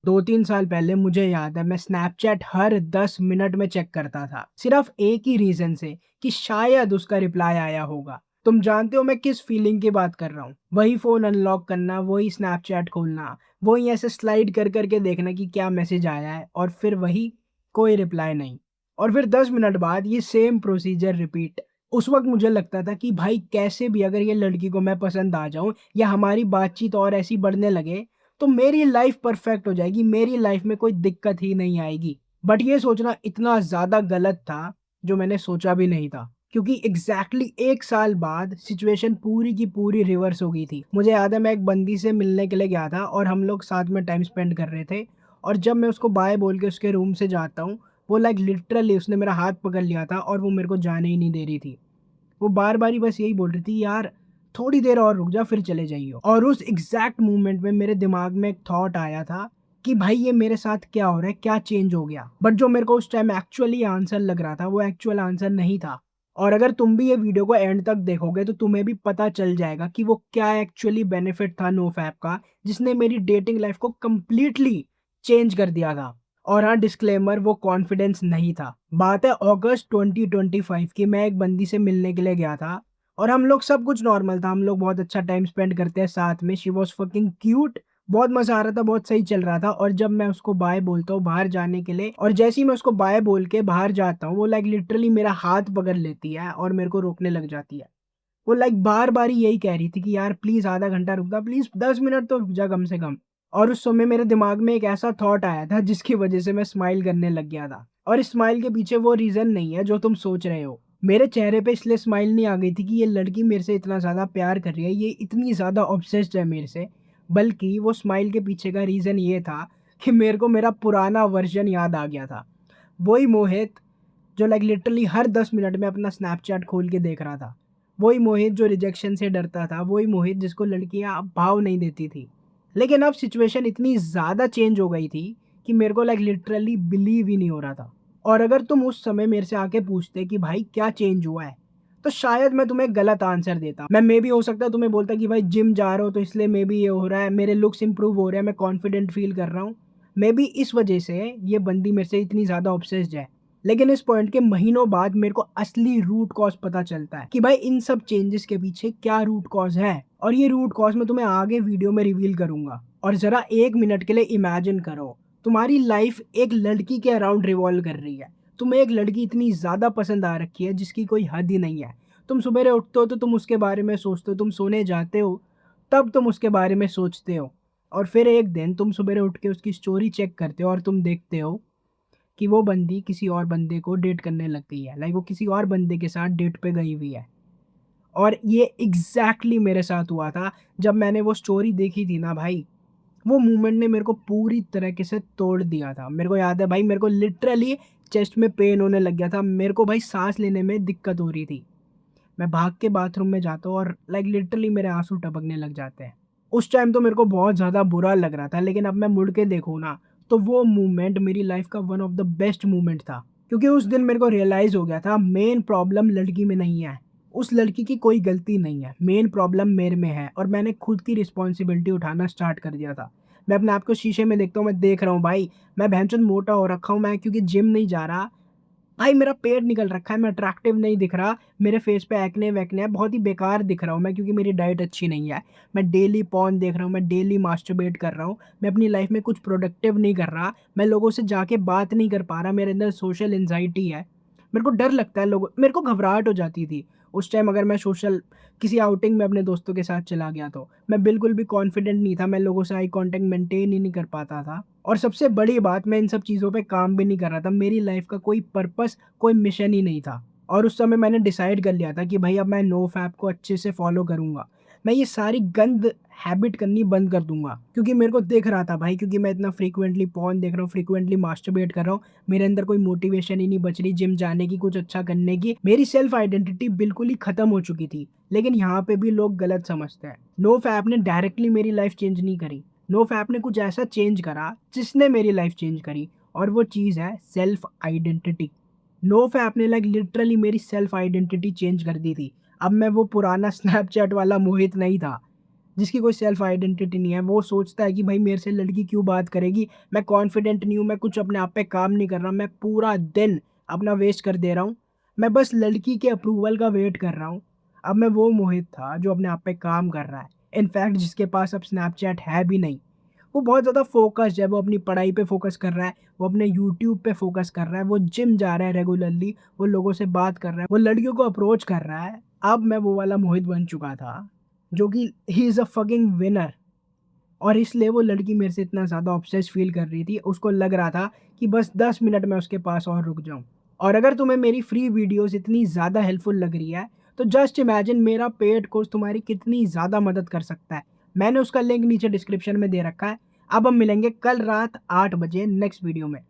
2-3 साल पहले मुझे याद है मैं स्नैपचैट हर 10 मिनट में चेक करता था। सिर्फ़ एक ही रीज़न से कि शायद उसका रिप्लाई आया होगा। तुम जानते हो मैं किस फीलिंग की बात कर रहा हूँ? वही फ़ोन अनलॉक करना, वही स्नैपचैट खोलना, वही ऐसे स्लाइड कर के देखना कि क्या मैसेज आया है और फिर वही कोई रिप्लाई नहीं। और फिर 10 मिनट बाद ये सेम प्रोसीजर रिपीट। उस वक़्त मुझे लगता था कि भाई कैसे भी अगर ये लड़की को मैं पसंद आ जाऊँ या हमारी बातचीत और ऐसी बढ़ने लगे तो मेरी लाइफ परफेक्ट हो जाएगी, मेरी लाइफ में कोई दिक्कत ही नहीं आएगी। बट ये सोचना इतना ज़्यादा गलत था, जो मैंने सोचा भी नहीं था। क्योंकि एग्ज़ैक्टली 1 साल बाद सिचुएशन पूरी की पूरी रिवर्स हो गई थी। मुझे याद है मैं एक बंदी से मिलने के लिए गया था और हम लोग साथ में टाइम स्पेंड कर रहे थे और जब मैं उसको बाय बोल के उसके रूम से जाता हूँ, वो लाइक लिटरली उसने मेरा हाथ पकड़ लिया था और वो मेरे को जाने ही नहीं दे रही थी। वो बार-बार ही बस यही बोल रही थी, "यार, थोड़ी देर और रुक जा फिर चले जाइयो।" और उस एग्ज़ैक्ट मोमेंट में मेरे दिमाग में एक थॉट आया था कि भाई ये मेरे साथ क्या हो रहा है? क्या चेंज हो गया? बट जो मेरे को उस टाइम एक्चुअली आंसर लग रहा था, वो एक्चुअल आंसर नहीं था। और अगर तुम भी ये वीडियो को एंड तक देखोगे तो तुम्हें भी पता चल जाएगा कि वो क्या एक्चुअली बेनिफिट था नोफैप का, जिसने मेरी डेटिंग लाइफ़ को कंप्लीटली चेंज कर दिया था। और हाँ, डिस्क्लेमर वो कॉन्फिडेंस नहीं था। बात है अगस्त 2025 की, मैं एक बंदी से मिलने के लिए गया था और हम लोग सब कुछ नॉर्मल था, हम लोग बहुत अच्छा टाइम स्पेंड करते हैं साथ में, शी वाज़ फकिंग क्यूट, बहुत मज़ा आ रहा था, बहुत सही चल रहा था और जब मैं उसको बाय बोलता हूँ बाहर जाने के लिए और जैसे ही मैं उसको बाय बोल के बाहर जाता हूँ, वो लाइक लिटरली मेरा हाथ पकड़ लेती है और मेरे को रोकने लग जाती है। वो लाइक बार-बार ही यही कह रही थी कि यार प्लीज़ आधा घंटा रुक जा, प्लीज़ 10 मिनट तो रुक जा कम से कम। और उस समय मेरे दिमाग में एक ऐसा थॉट आया था जिसकी वज़ह से मैं स्माइल करने लग गया था। और इस स्माइल के पीछे वो रीज़न नहीं है जो तुम सोच रहे हो। मेरे चेहरे पे इसलिए स्माइल नहीं आ गई थी कि ये लड़की मेरे से इतना ज़्यादा प्यार कर रही है, ये इतनी ज़्यादा ऑब्सेस्ड है मेरे से, बल्कि वो स्माइल के पीछे का रीज़न ये था कि मेरे को मेरा पुराना वर्ज़न याद आ गया था। वही मोहित जो लाइक लिटरली हर 10 मिनट में अपना स्नैपचैट खोल के देख रहा था। वही मोहित जो रिजेक्शन से डरता था, वही मोहित जिसको लड़कियाँ भाव नहीं देती थी। लेकिन अब सिचुएशन इतनी ज़्यादा चेंज हो गई थी कि मेरे को लाइक लिटरली बिलीव ही नहीं हो रहा था। और अगर तुम उस समय मेरे से आके पूछते कि भाई क्या चेंज हुआ है? तो शायद मैं तुम्हें गलत आंसर देता। मैं मेबी हो सकता है तुम्हें बोलता कि भाई जिम जा रहे हो तो इसलिए मेबी ये हो रहा है, मेरे लुक्स इंप्रूव हो रहे हैं, मैं कॉन्फिडेंट फील कर रहा हूँ। मेबी इस वजह से ये बंदी मेरे से इतनी ज़्यादा ऑब्सेस्ड है। लेकिन इस पॉइंट के महीनों बाद मेरे को असली रूट कॉज़ पता चलता है कि भाई इन सब चेंजेस के पीछे क्या रूट कॉज़ है और ये रूट कॉज़ मैं तुम्हें आगे वीडियो में रिवील करूँगा। और ज़रा 1 मिनट के लिए इमेजिन करो, तुम्हारी लाइफ़ एक लड़की के अराउंड रिवॉल्व कर रही है। तुम्हें एक लड़की इतनी ज़्यादा पसंद आ रखी है जिसकी कोई हद ही नहीं है। तुम सुबेरे उठते हो तो तुम उसके बारे में सोचते हो, तुम सोने जाते हो तब तुम उसके बारे में सोचते हो। और फिर एक दिन तुम सुबेरे उठ के उसकी स्टोरी चेक करते हो और तुम देखते हो कि वो बंदी किसी और बंदे को डेट करने लग गई है। लाइक वो किसी और बंदे के साथ डेट पे गई हुई है। और ये एग्ज़ैक्टली मेरे साथ हुआ था जब मैंने वो स्टोरी देखी थी ना भाई, वो मोमेंट ने मेरे को पूरी तरीके से तोड़ दिया था। मेरे को याद है भाई मेरे को लिटरली चेस्ट में पेन होने लग गया था। मेरे को भाई साँस लेने में दिक्कत हो रही थी। मैं भाग के बाथरूम में जाता हूँ और लाइक लिटरली मेरे आँसू टपकने लग जाते हैं। उस टाइम तो मेरे को बहुत ज़्यादा बुरा लग रहा था, लेकिन अब मैं मुड़ के देखूँ ना, तो वो मोमेंट मेरी लाइफ़ का one of the best moment था। क्योंकि उस दिन मेरे को रियलाइज़ हो गया था मेन प्रॉब्लम लड़की में नहीं है, उस लड़की की कोई गलती नहीं है, मेन प्रॉब्लम मेरे में है और मैंने खुद की रिस्पॉन्सिबिलिटी उठाना स्टार्ट कर दिया था। मैं अपने आप को शीशे में देखता हूँ, मैं देख रहा हूँ भाई, मैं भैनचोद मोटा हो रखा हूँ, मैं क्योंकि जिम नहीं जा रहा, भाई मेरा पेट निकल रखा है, मैं अट्रैक्टिव नहीं दिख रहा, मेरे फेस पे एक्ने-वैक्ने है, बहुत ही बेकार दिख रहा हूँ मैं क्योंकि मेरी डाइट अच्छी नहीं है। मैं डेली पॉर्न देख रहा हूँ, मैं डेली मास्टरबेट कर रहा हूँ, मैं अपनी लाइफ़ में कुछ प्रोडक्टिव नहीं कर रहा, मैं लोगों से जाके बात नहीं कर पा रहा, मेरे अंदर सोशल एंग्ज़ायटी है। मेरे को डर लगता है लोगों मेरे को घबराहट हो जाती थी। उस टाइम अगर मैं सोशल किसी आउटिंग में अपने दोस्तों के साथ चला गया तो, मैं बिल्कुल भी कॉन्फिडेंट नहीं था, मैं लोगों से आई कॉन्टैक्ट मेंटेन ही नहीं कर पाता था। और सबसे बड़ी बात मैं इन सब चीज़ों पे काम भी नहीं कर रहा था, मेरी लाइफ़ का कोई पर्पस, कोई मिशन ही नहीं था। और उस समय मैंने डिसाइड कर लिया था कि भाई अब मैं नोफ़ैप को अच्छे से फ़ॉलो करूँगा। मैं ये सारी गंद हैबिट करनी बंद कर दूँगा क्योंकि मेरे को दिख रहा था भाई क्योंकि मैं इतना फ्रीक्वेंटली पॉर्न देख रहा हूँ, फ्रीक्वेंटली मास्टरबेट कर रहा हूँ, मेरे अंदर कोई मोटिवेशन ही नहीं बच रही जिम जाने की, कुछ अच्छा करने की। मेरी सेल्फ आइडेंटिटी बिल्कुल ही ख़त्म हो चुकी थी। लेकिन यहाँ पे भी लोग गलत समझते हैं। नोफ़ैप ने डायरेक्टली मेरी लाइफ़ चेंज नहीं करी। नोफ़ैप ने कुछ ऐसा चेंज करा जिसने मेरी लाइफ़ चेंज करी और वो चीज़ है सेल्फ आइडेंटिटी। नोफ़ैप ने लाइक लिटरली मेरी सेल्फ आइडेंटिटी चेंज कर दी थी। अब मैं वो पुराना स्नैपचैट वाला मोहित नहीं था। जिसकी कोई सेल्फ आइडेंटिटी नहीं है, वो सोचता है कि भाई मेरे से लड़की क्यों बात करेगी, मैं कॉन्फिडेंट नहीं हूँ, मैं कुछ अपने आप पे काम नहीं कर रहा, मैं पूरा दिन अपना वेस्ट कर दे रहा हूँ, मैं बस लड़की के अप्रूवल का वेट कर रहा हूँ। अब मैं वो मोहित था जो अपने आप पे काम कर रहा है, इनफैक्ट जिसके पास अब स्नैपचैट है भी नहीं। वो बहुत ज़्यादा फ़ोकस्ड है, वो अपनी पढ़ाई पे फ़ोकस कर रहा है, वो अपने यूट्यूब पे फ़ोकस कर रहा है, वो जिम जा रहा है रेगुलरली, वो लोगों से बात कर रहा है, वो लड़कियों को अप्रोच कर रहा है। अब मैं वो वाला मोहित बन चुका था, जो कि he is a fucking winner, और इसलिए वो लड़की मेरे से इतना ज़्यादा ऑब्सेस्ड फ़ील कर रही थी, उसको लग रहा था कि बस 10 मिनट मैं उसके पास और रुक जाऊँ। और अगर तुम्हें मेरी फ्री वीडियोज़ इतनी ज़्यादा हेल्पफुल लग रही है, तो जस्ट इमेजिन मेरा पेड कोर्स तुम्हारी कितनी ज़्यादा मदद कर सकता है। मैंने उसका लिंक नीचे डिस्क्रिप्शन में दे रखा है। अब हम मिलेंगे कल रात 8 बजे नेक्स्ट वीडियो में।